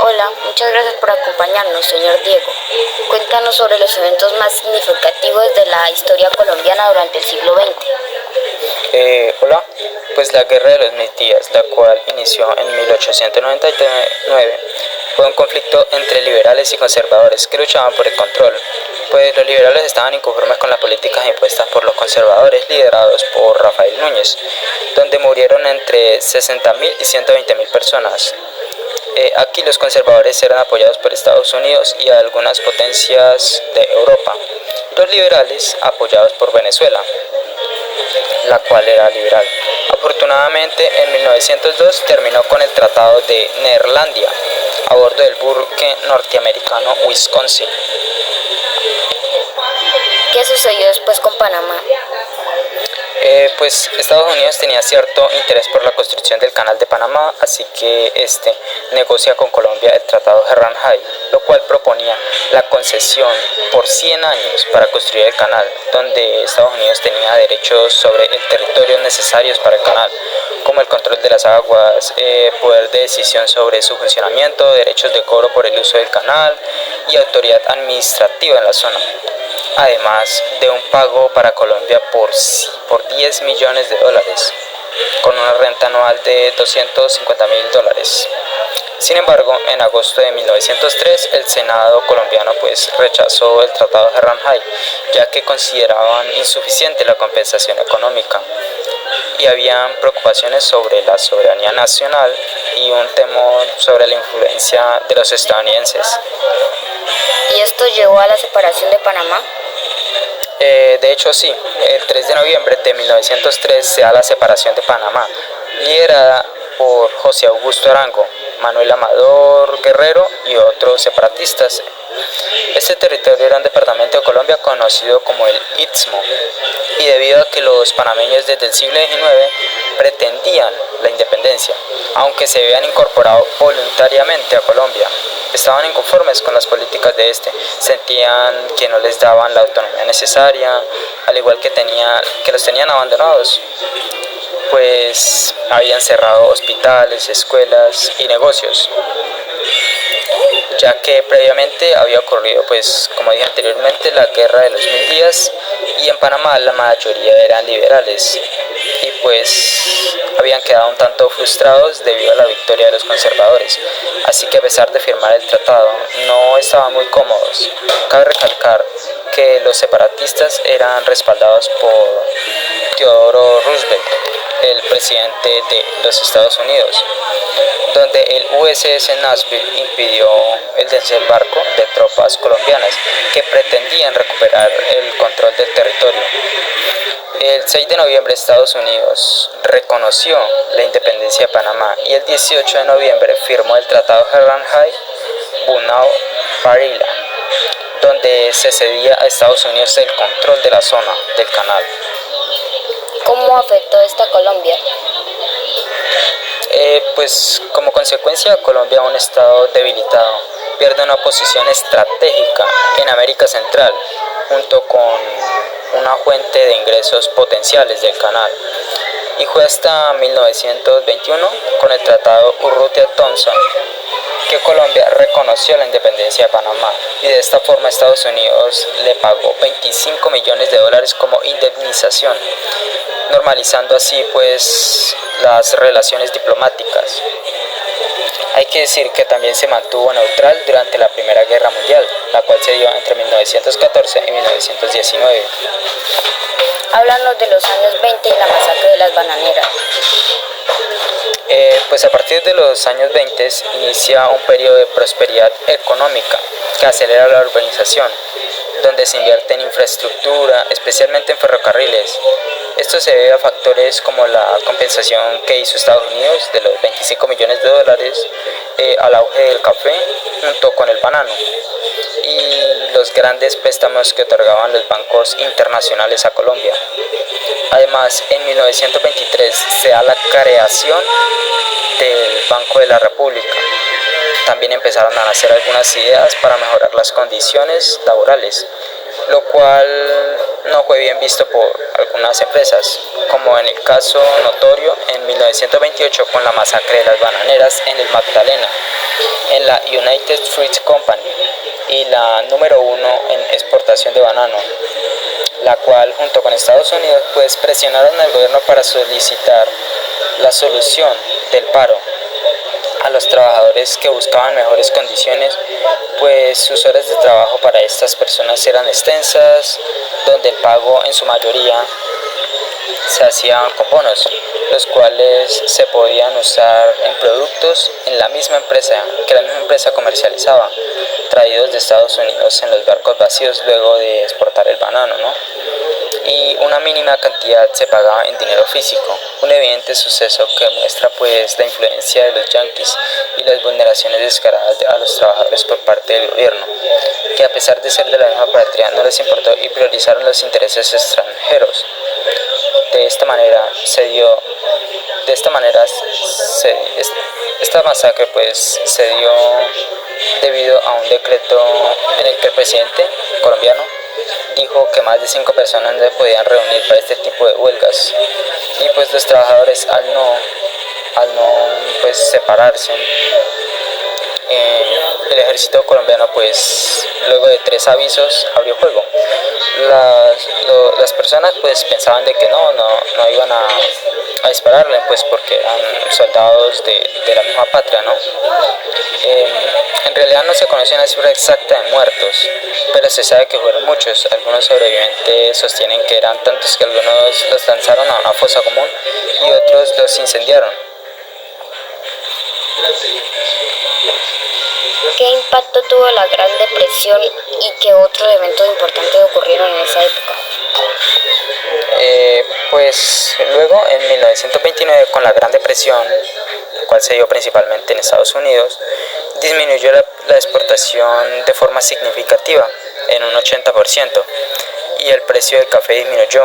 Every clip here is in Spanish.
Hola, muchas gracias por acompañarnos, señor Diego. Cuéntanos sobre los eventos más significativos de la historia colombiana durante el siglo XX. Hola, pues la Guerra de los Mil Días, la cual inició en 1899, fue un conflicto entre liberales y conservadores que luchaban por el control, pues los liberales estaban inconformes con las políticas impuestas por los conservadores liderados por Rafael Núñez, donde murieron entre 60.000 y 120.000 personas. Aquí los conservadores eran apoyados por Estados Unidos y algunas potencias de Europa, los liberales apoyados por Venezuela, la cual era liberal. Afortunadamente, en 1902 terminó con el Tratado de Neerlandia a bordo del buque norteamericano Wisconsin. ¿Qué sucedió después con Panamá? Pues Estados Unidos tenía cierto interés por la construcción del Canal de Panamá, así que este negocia con Colombia el Tratado de Ranjay, lo cual proponía la concesión por 100 años para construir el canal, donde Estados Unidos tenía derechos sobre el territorio necesarios para el canal, como el control de las aguas, poder de decisión sobre su funcionamiento, derechos de cobro por el uso del canal y autoridad administrativa en la zona, además de un pago para Colombia por 10 millones de dólares, con una renta anual de $250.000. Sin embargo, en agosto de 1903, el Senado colombiano rechazó el Tratado de Ranjay, ya que consideraban insuficiente la compensación económica y habían preocupaciones sobre la soberanía nacional y un temor sobre la influencia de los estadounidenses. ¿Y esto llevó a la separación de Panamá? De hecho, sí, el 3 de noviembre de 1903 se da la separación de Panamá, liderada por José Augusto Arango, Manuel Amador Guerrero y otros separatistas. Este territorio era un departamento de Colombia conocido como el Istmo, y debido a que los panameños desde el siglo XIX pretendían la independencia, aunque se habían incorporado voluntariamente a Colombia, estaban inconformes con las políticas de este, sentían que no les daban la autonomía necesaria, al igual que los tenían abandonados, pues habían cerrado hospitales, escuelas y negocios, ya que previamente había ocurrido, como dije anteriormente, la Guerra de los Mil Días, y en Panamá la mayoría eran liberales y habían quedado un tanto frustrados debido a la victoria de los conservadores, así que a pesar de firmar el tratado no estaban muy cómodos. Cabe recalcar que los separatistas eran respaldados por Theodore Roosevelt, el presidente de los Estados Unidos, donde el USS Nashville impidió el desembarco de tropas colombianas que pretendían recuperar el control del territorio. El 6 de noviembre Estados Unidos reconoció la independencia de Panamá y el 18 de noviembre firmó el Tratado de Ranjay Bunau Varilla, donde se cedía a Estados Unidos el control de la zona del canal. ¿Cómo afectó esto a Colombia? Como consecuencia, Colombia, un estado debilitado, pierde una posición estratégica en América Central, junto con una fuente de ingresos potenciales del canal. Y fue hasta 1921, con el Tratado Urrutia-Thompson, que Colombia reconoció la independencia de Panamá, y de esta forma Estados Unidos le pagó 25 millones de dólares como indemnización, normalizando así las relaciones diplomáticas. Hay que decir que también se mantuvo neutral durante la Primera Guerra Mundial, la cual se dio entre 1914 y 1919. Háblanos de los años 20 y la masacre de las bananeras. A partir de los años 20 inicia un periodo de prosperidad económica que acelera la urbanización, donde se invierte en infraestructura, especialmente en ferrocarriles. Esto se debe a factores como la compensación que hizo Estados Unidos de los 25 millones de dólares, al auge del café junto con el banano, y los grandes préstamos que otorgaban los bancos internacionales a Colombia. Además, en 1923 se da la creación del Banco de la República. También empezaron a nacer algunas ideas para mejorar las condiciones laborales. lo cual no fue bien visto por algunas empresas, como en el caso notorio en 1928 con la masacre de las bananeras en el Magdalena, en la United Fruit Company y la número 1 en exportación de banano, la cual junto con Estados Unidos pues presionaron al gobierno para solicitar la solución del paro a los trabajadores que buscaban mejores condiciones, pues sus horas de trabajo para estas personas eran extensas, donde el pago en su mayoría se hacía con bonos, los cuales se podían usar en productos en la misma empresa, que la misma empresa comercializaba, traídos de Estados Unidos en los barcos vacíos luego de exportar el banano, ¿no? Y una mínima cantidad se pagaba en dinero físico, un evidente suceso que muestra pues la influencia de los yanquis y las vulneraciones descaradas a los trabajadores por parte del gobierno, que a pesar de ser de la misma patria no les importó y priorizaron los intereses extranjeros. Esta masacre pues se dio debido a un decreto en el que el presidente colombiano dijo que más de 5 personas no se podían reunir para este tipo de huelgas, y pues los trabajadores al no pues separarse, el ejército colombiano pues luego de 3 avisos abrió fuego. Las personas pues pensaban de que no iban a dispararle, pues porque eran soldados de la misma patria, ¿no? En realidad no se conoce una cifra exacta de muertos, pero se sabe que fueron muchos. Algunos sobrevivientes sostienen que eran tantos que algunos los lanzaron a una fosa común y otros los incendiaron. ¿Qué impacto tuvo la Gran Depresión y qué otros eventos importantes ocurrieron en esa época? Pues luego en 1929 con la Gran Depresión, la cual se dio principalmente en Estados Unidos, disminuyó la exportación de forma significativa, en un 80%, y el precio del café disminuyó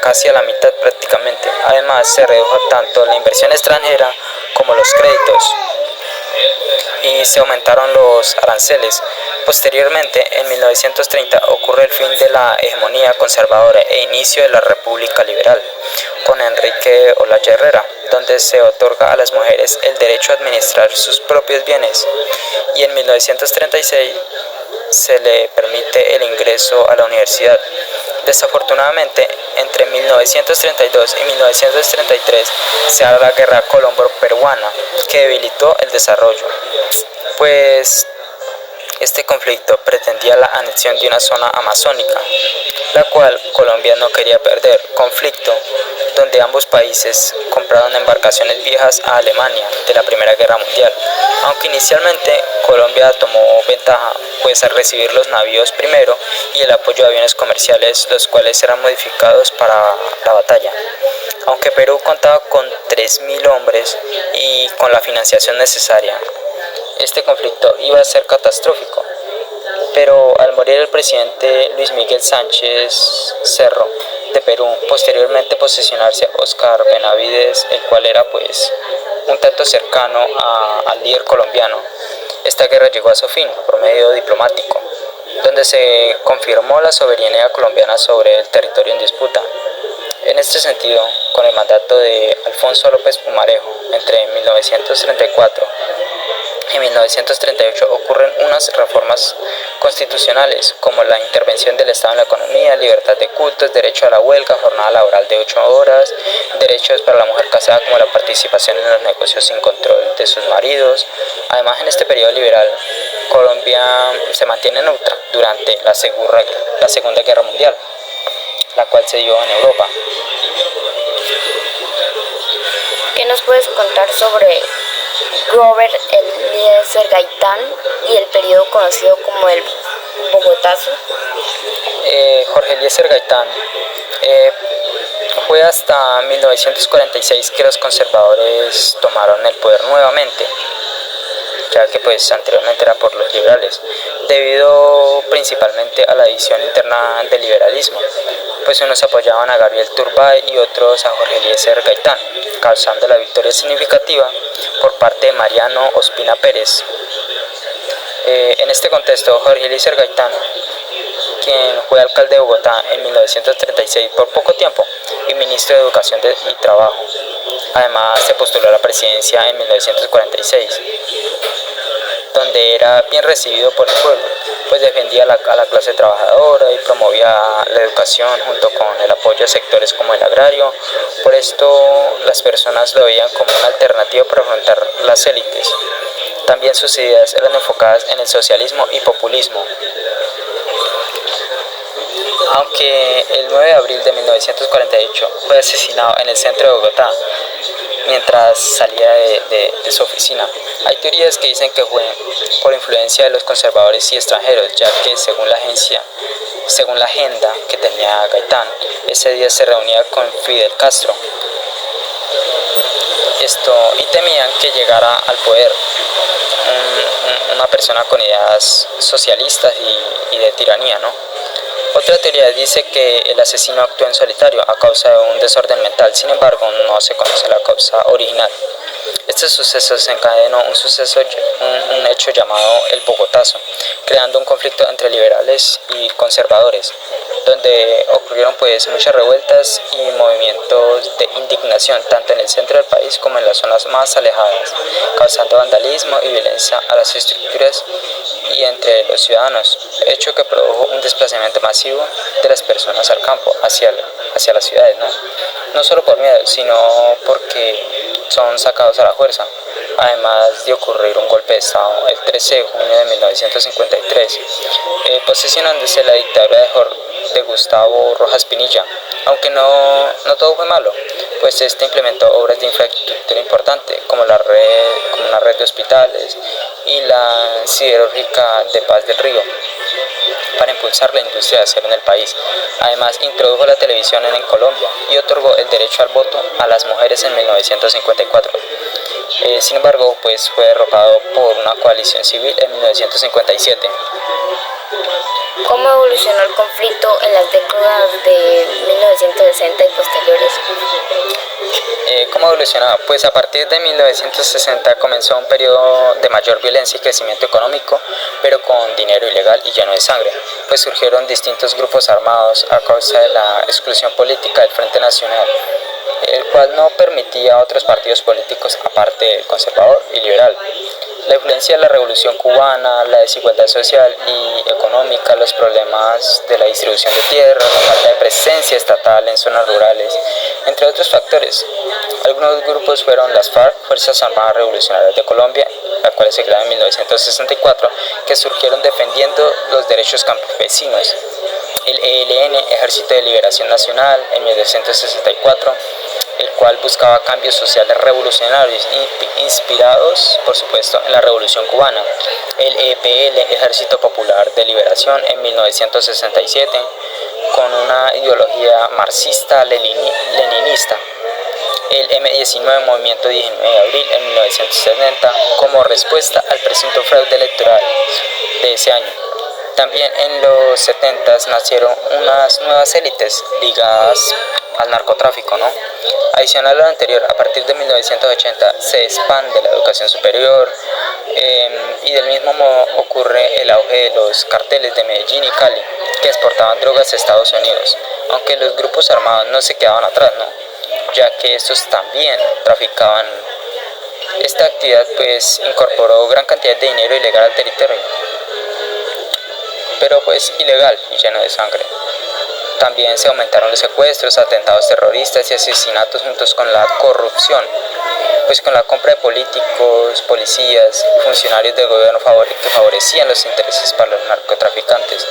casi a la mitad prácticamente. Además se redujo tanto la inversión extranjera como los créditos, y se aumentaron los aranceles. Posteriormente, en 1930, ocurre el fin de la hegemonía conservadora e inicio de la República Liberal, con Enrique Olaya Herrera, donde se otorga a las mujeres el derecho a administrar sus propios bienes, y en 1936 se le permite el ingreso a la universidad. Desafortunadamente, entre 1932 y 1933 se da la guerra colombo-peruana, que debilitó el desarrollo, pues este conflicto pretendía la anexión de una zona amazónica, la cual Colombia no quería perder. Conflicto donde ambos países compraron embarcaciones viejas a Alemania de la Primera Guerra Mundial, aunque inicialmente Colombia tomó ventaja, pues al recibir los navíos primero y el apoyo de aviones comerciales, los cuales eran modificados para la batalla. Aunque Perú contaba con 3.000 hombres y con la financiación necesaria, este conflicto iba a ser catastrófico, pero al morir el presidente Luis Miguel Sánchez Cerro de Perú, posteriormente posesionarse Óscar Benavides, el cual era pues un tanto cercano al líder colombiano, esta guerra llegó a su fin por medio diplomático, donde se confirmó la soberanía colombiana sobre el territorio en disputa. En este sentido, con el mandato de Alfonso López Pumarejo entre 1934 y 1938 ocurren unas reformas constitucionales como la intervención del Estado en la economía, libertad de cultos, derecho a la huelga, jornada laboral de 8 horas, derechos para la mujer casada como la participación en los negocios sin control de sus maridos. Además, en este periodo liberal, Colombia se mantiene neutra durante la Segunda Guerra Mundial, la cual se dio en Europa. ¿Qué nos puedes contar sobre Robert Eliezer Gaitán y el periodo conocido como el Bogotazo? Jorge Eliezer Gaitán fue hasta 1946 que los conservadores tomaron el poder nuevamente, ya que pues anteriormente era por los liberales, debido principalmente a la división interna del liberalismo, pues unos apoyaban a Gabriel Turbay y otros a Jorge Eliezer Gaitán, causando la victoria significativa por parte de Mariano Ospina Pérez. En este contexto, Jorge Eliezer Gaitán, quien fue alcalde de Bogotá en 1936 por poco tiempo y ministro de Educación y Trabajo. Además, se postuló a la presidencia en 1946, donde era bien recibido por el pueblo, pues defendía a la clase trabajadora y promovía la educación junto con el apoyo a sectores como el agrario. Por esto, las personas lo veían como una alternativa para afrontar las élites. También sus ideas eran enfocadas en el socialismo y populismo. Aunque el 9 de abril de 1948 fue asesinado en el centro de Bogotá mientras salía de su oficina, hay teorías que dicen que fue por influencia de los conservadores y extranjeros, ya que según la agenda que tenía Gaitán, ese día se reunía con Fidel Castro y temían que llegara al poder una persona con ideas socialistas y de tiranía, ¿no? Otra teoría dice que el asesino actuó en solitario a causa de un desorden mental, sin embargo no se conoce la causa original. Este suceso desencadenó un hecho llamado el Bogotazo, creando un conflicto entre liberales y conservadores, donde ocurrieron pues muchas revueltas y movimientos de indignación tanto en el centro del país como en las zonas más alejadas, causando vandalismo y violencia a las estructuras y entre los ciudadanos, hecho que produjo un desplazamiento masivo de las personas al campo hacia las ciudades, no solo por miedo, sino porque son sacados a la fuerza. Además de ocurrir un golpe de Estado el 13 de junio de 1953, posesionándose la dictadura de Gustavo Rojas Pinilla. Aunque no todo fue malo, pues este implementó obras de infraestructura importante como una red de hospitales y la siderúrgica de Paz del Río para impulsar la industria de acero en el país. Además, introdujo la televisión en Colombia y otorgó el derecho al voto a las mujeres en 1954. Sin embargo, pues fue derrocado por una coalición civil en 1957. ¿Cómo evolucionó el conflicto en las décadas de 1960 y posteriores? ¿Cómo evolucionaba? Pues a partir de 1960 comenzó un periodo de mayor violencia y crecimiento económico, pero con dinero ilegal y lleno de sangre, pues surgieron distintos grupos armados a causa de la exclusión política del Frente Nacional, el cual no permitía a otros partidos políticos aparte del conservador y liberal. La influencia de la Revolución Cubana, la desigualdad social y económica, los problemas de la distribución de tierra, la falta de presencia estatal en zonas rurales, entre otros factores. Algunos grupos fueron las FARC, Fuerzas Armadas Revolucionarias de Colombia, las cuales se crearon en 1964, que surgieron defendiendo los derechos campesinos. El ELN, Ejército de Liberación Nacional, en 1964, el cual buscaba cambios sociales revolucionarios inspirados, por supuesto, en la Revolución Cubana. El EPL, Ejército Popular de Liberación, en 1967, con una ideología marxista-leninista. El M-19, Movimiento 19 de Abril, en 1970, como respuesta al presunto fraude electoral de ese año. También en los 70 nacieron unas nuevas élites ligadas al narcotráfico, Adicional a lo anterior, a partir de 1980 se expande la educación superior y del mismo modo ocurre el auge de los carteles de Medellín y Cali, que exportaban drogas a Estados Unidos, aunque los grupos armados no se quedaban atrás, ya que estos también traficaban. Esta actividad pues incorporó gran cantidad de dinero ilegal al territorio, pero pues ilegal y lleno de sangre. También se aumentaron los secuestros, atentados terroristas y asesinatos juntos con la corrupción, pues con la compra de políticos, policías y funcionarios del gobierno que favorecían los intereses para los narcotraficantes.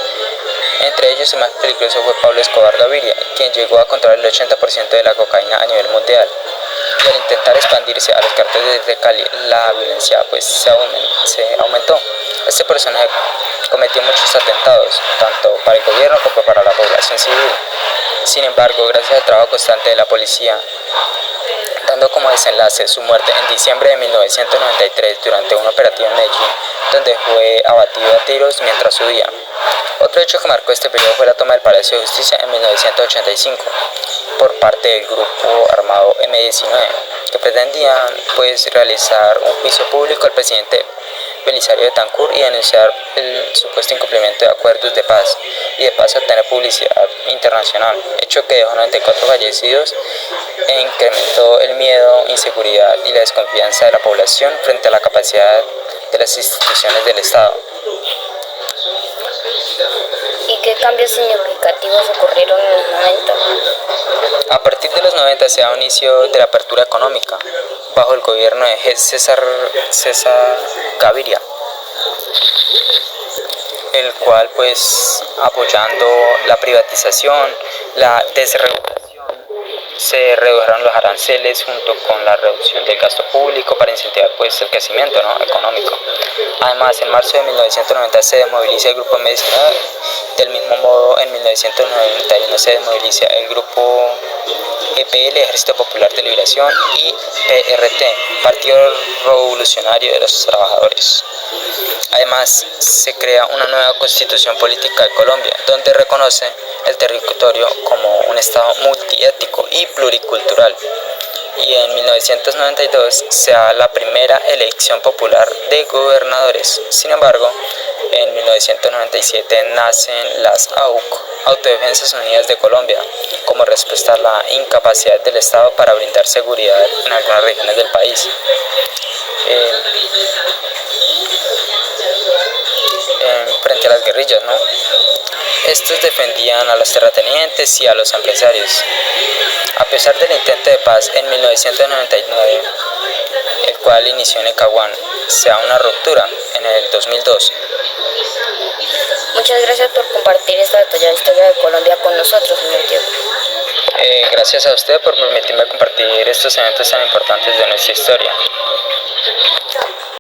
Entre ellos el más peligroso fue Pablo Escobar Gaviria, quien llegó a controlar el 80% de la cocaína a nivel mundial. Y al intentar expandirse a los carteles de Cali, la violencia pues se aumentó. Este personaje cometió muchos atentados, tanto para el gobierno como para la población civil. Sin embargo, gracias al trabajo constante de la policía, dando como desenlace su muerte en diciembre de 1993 durante un operativo en Medellín, donde fue abatido a tiros mientras huía. Otro hecho que marcó este periodo fue la toma del Palacio de Justicia en 1985 por parte del grupo armado M-19, que pretendían pues realizar un juicio público al presidente Belisario Betancur y denunciar el supuesto incumplimiento de acuerdos de paz y de paso obtener publicidad internacional, hecho que dejó 94 fallecidos e incrementó el miedo, inseguridad y la desconfianza de la población frente a la capacidad de las instituciones del Estado. ¿Y qué cambios significativos ocurrieron en los 90? A partir de los 90 se da un inicio de la apertura económica bajo el gobierno de César Gaviria, el cual pues apoyando la privatización, la desregulación, se redujeron los aranceles junto con la reducción del gasto público para incentivar pues el crecimiento, ¿no?, económico. Además, en marzo de 1990 se desmoviliza el grupo M19, del mismo modo en 1991 se desmoviliza el grupo EPL, Ejército Popular de Liberación, y PRT, Partido Revolucionario de los Trabajadores. Además, se crea una nueva constitución política de Colombia, donde reconoce el territorio como un estado multiétnico y pluricultural. Y en 1992 se da la primera elección popular de gobernadores. Sin embargo, en 1997 nacen las AUC, Autodefensas Unidas de Colombia, como respuesta a la incapacidad del Estado para brindar seguridad en algunas regiones del país. Frente a las guerrillas, ¿no? Estos defendían a los terratenientes y a los empresarios. A pesar del intento de paz en 1999, el cual inició en Ecaguán, se da una ruptura en el 2002. Muchas gracias por compartir esta detallada historia de Colombia con nosotros, señor Diego. Gracias a usted por permitirme compartir estos eventos tan importantes de nuestra historia.